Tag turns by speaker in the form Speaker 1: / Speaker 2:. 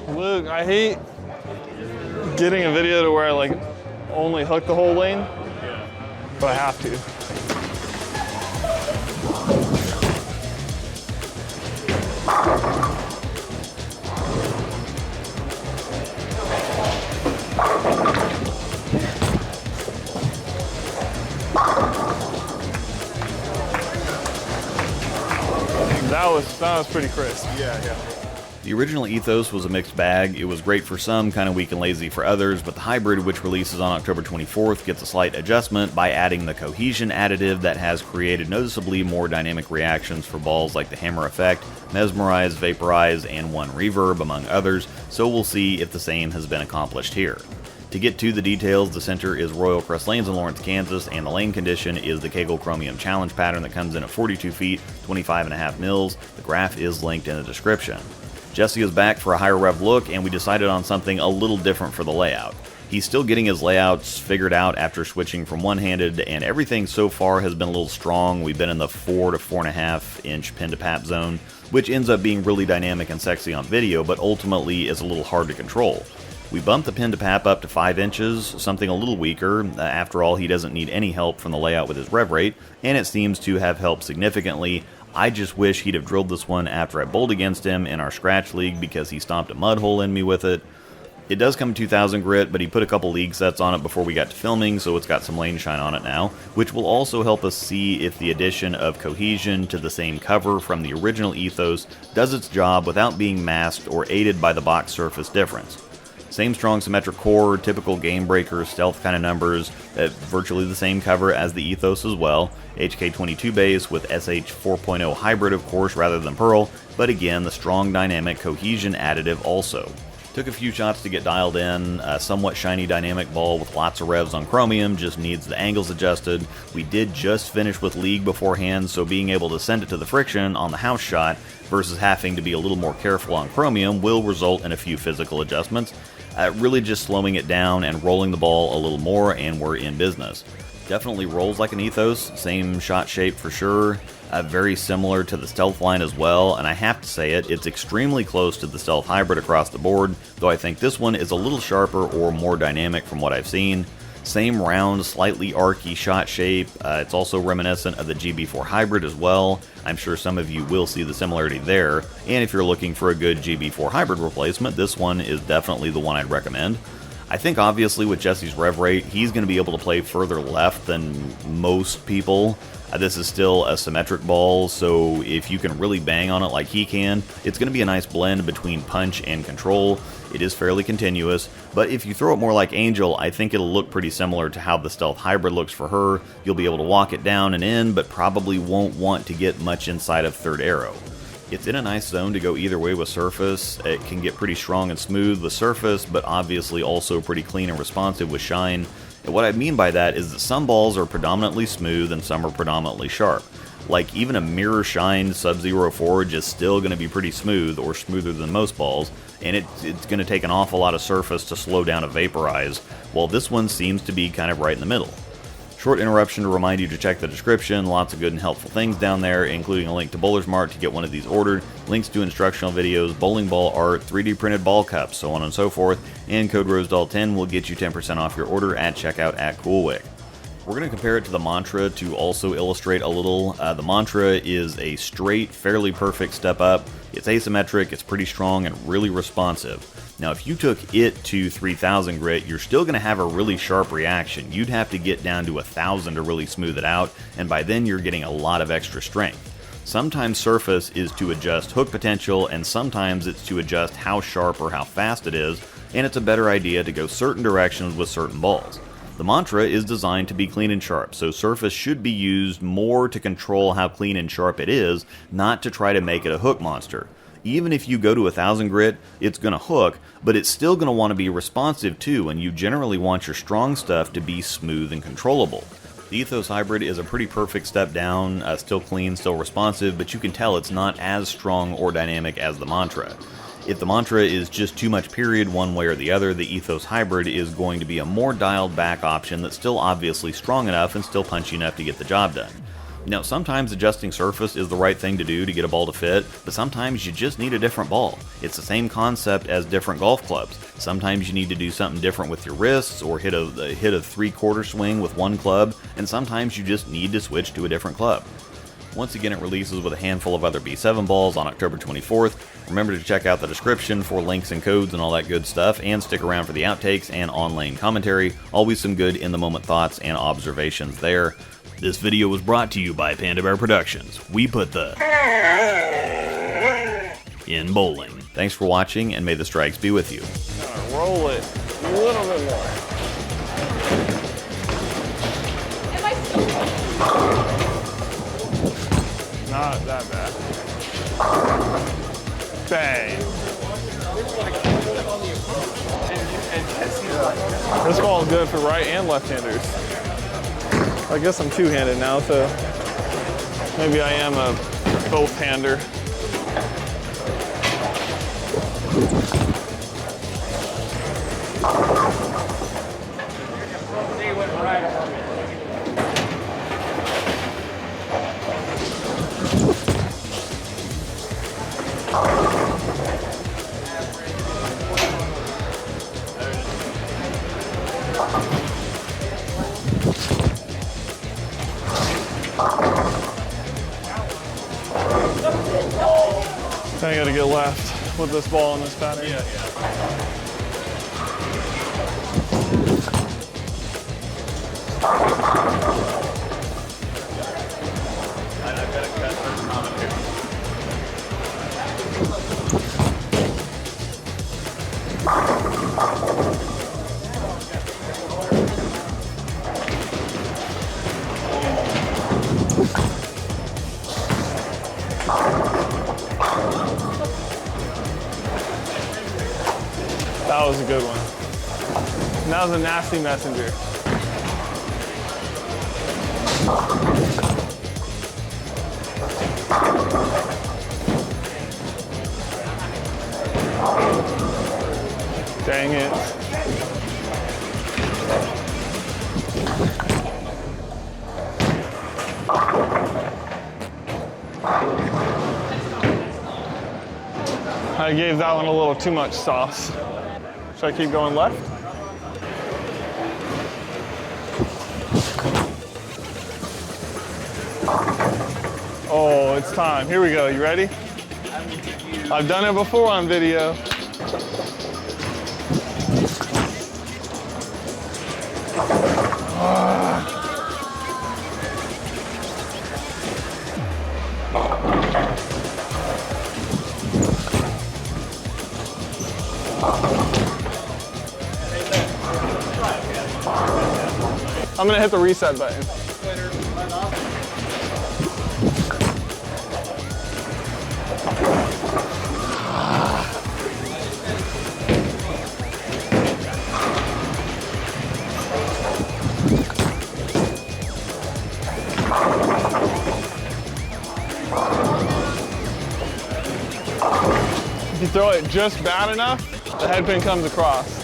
Speaker 1: Luke, I hate getting a video to where I like only hook the whole lane, but I have to. That was pretty crisp.
Speaker 2: Yeah.
Speaker 3: The original ETHOS was a mixed bag. It was great for some, kind of weak and lazy for others, but the hybrid, which releases on October 24th, gets a slight adjustment by adding the Cohesion additive that has created noticeably more dynamic reactions for balls like the Hammer Effect, Mesmerize, Vaporize, and One Reverb, among others, so we'll see if the same has been accomplished here. To get to the details, the center is Royal Crest Lanes in Lawrence, Kansas, and the lane condition is the Kegel Chromium Challenge pattern that comes in at 42 feet, 25.5 mils. The graph is linked in the description. Jessy is back for a higher rev look, and we decided on something a little different for the layout. He's still getting his layouts figured out after switching from one-handed, and everything so far has been a little strong. We've been in the 4 to 4.5 inch pin to pap zone, which ends up being really dynamic and sexy on video, but ultimately is a little hard to control. We bumped the pin to pap up to 5 inches, something a little weaker. After all, he doesn't need any help from the layout with his rev rate, and it seems to have helped significantly. I just wish he'd have drilled this one after I bowled against him in our scratch league because he stomped a mud hole in me with it. It does come in 2000 grit, but he put a couple league sets on it before we got to filming, so it's got some lane shine on it now, which will also help us see if the addition of Cohesion to the same cover from the original ETHOS does its job without being masked or aided by the box surface difference. Same strong symmetric core, typical game breaker, stealth kind of numbers, virtually the same cover as the ETHOS as well. HK22 base with SH 4.0 hybrid, of course, rather than Pearl, but again, the strong dynamic Cohesion additive also. Took a few shots to get dialed in, a somewhat shiny dynamic ball with lots of revs on chromium, just needs the angles adjusted. We did just finish with League beforehand, so being able to send it to the friction on the house shot versus having to be a little more careful on chromium will result in a few physical adjustments. Really just slowing it down and rolling the ball a little more, and we're in business. Definitely rolls like an ETHOS, same shot shape for sure, very similar to the Stealth line as well, and I have to say it's extremely close to the Stealth hybrid across the board, though I think this one is a little sharper or more dynamic from what I've seen. Same round, slightly archy shot shape. It's also reminiscent of the GB4 hybrid as well. I'm sure some of you will see the similarity there, and if you're looking for a good GB4 hybrid replacement, this one is definitely the one I'd recommend. I think obviously with Jesse's rev rate, he's going to be able to play further left than most people. This is still a symmetric ball, so if you can really bang on it like he can, it's going to be a nice blend between punch and control. It is fairly continuous, but if you throw it more like Angel, I think it'll look pretty similar to how the Stealth hybrid looks for her. You'll be able to walk it down and in, but probably won't want to get much inside of third arrow. It's in a nice zone to go either way with surface. It can get pretty strong and smooth with surface, but obviously also pretty clean and responsive with shine. And what I mean by that is that some balls are predominantly smooth and some are predominantly sharp. Like even a mirror shine Sub-Zero Forge is still going to be pretty smooth, or smoother than most balls, and it's going to take an awful lot of surface to slow down a Vaporize, while this one seems to be kind of right in the middle. Short interruption to remind you to check the description, lots of good and helpful things down there, including a link to Bowler's Mart to get one of these ordered, links to instructional videos, bowling ball art, 3D printed ball cups, so on and so forth, and code ROSEDOLL10 will get you 10% off your order at checkout at CoolWick. We're going to compare it to the Mantra to also illustrate a little. The Mantra is a straight, fairly perfect step up. It's asymmetric, it's pretty strong, and really responsive. Now, if you took it to 3000 grit, you're still going to have a really sharp reaction. You'd have to get down to 1000 to really smooth it out, and by then you're getting a lot of extra strength. Sometimes surface is to adjust hook potential, and sometimes it's to adjust how sharp or how fast it is, and it's a better idea to go certain directions with certain balls. The Mantra is designed to be clean and sharp, so surface should be used more to control how clean and sharp it is, not to try to make it a hook monster. Even if you go to 1000 grit, it's going to hook, but it's still going to want to be responsive too, and you generally want your strong stuff to be smooth and controllable. The ETHOS hybrid is a pretty perfect step down, still clean, still responsive, but you can tell it's not as strong or dynamic as the Mantra. If the Mantra is just too much period one way or the other, the ETHOS hybrid is going to be a more dialed back option that's still obviously strong enough and still punchy enough to get the job done. Now, sometimes adjusting surface is the right thing to do to get a ball to fit, but sometimes you just need a different ball. It's the same concept as different golf clubs. Sometimes you need to do something different with your wrists, or hit a 3/4 swing with one club, and sometimes you just need to switch to a different club. Once again, it releases with a handful of other B7 balls on October 24th. Remember to check out the description for links and codes and all that good stuff, and stick around for the outtakes and on-lane commentary. Always some good in-the-moment thoughts and observations there. This video was brought to you by Panda Bear Productions. We put the in bowling. Thanks for watching, and may the strikes be with you.
Speaker 1: Roll it a little bit more. Not that bad. Bang. This ball is good for right and left-handers. I guess I'm two-handed now, so maybe I am a both-hander. I gotta get left with this ball in this pattern. Yeah. That was a good one. And that was a nasty messenger. Dang it. I gave that one a little too much sauce. Should I keep going left? Oh, it's time. Here we go. You ready? I've done it before on video. I'm gonna hit the reset button. If you throw it just bad enough, the head pin comes across.